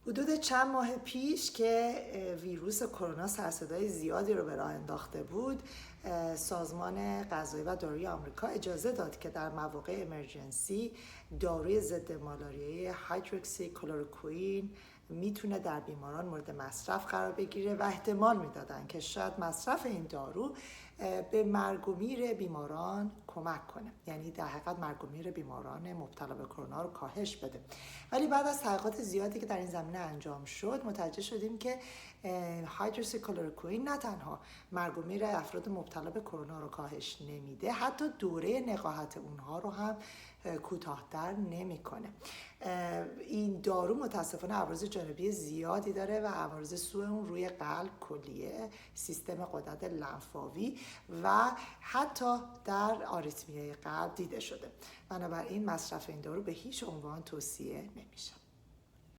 حدود چند ماه پیش که ویروس کرونا سر صدای زیادی رو به راه انداخته بود، سازمان غذایی و دارویی آمریکا اجازه داد که در مواقع امرجنسی داروی ضد مالاریایی هایدروکسی کلروکوئین میتونه در بیماران مورد مصرف قرار بگیره و احتمال میدادن که شاید مصرف این دارو به مرگ و میر بیماران کمک کنه، یعنی در حقیقت مرگ و میر بیماران مبتلا به کرونا رو کاهش بده. ولی بعد از تحقیقات زیادی که در این زمینه انجام شد متوجه شدیم که هایدروکسی کلروکوئین نه تنها مرگ و میر افراد مبتلا به کرونا رو کاهش نمیده، حتی دوره نقاهت اونها رو هم کوتاه‌تر نمیکنه. این دارو متاسفانه عوارض جانبی زیادی داره و عوارض سوء اون روی قلب، کلیه، سیستم غدد لنفاوی و حتی در آریتمیای قلب دیده شده. بنابراین مصرف این دارو به هیچ عنوان توصیه نمیشه.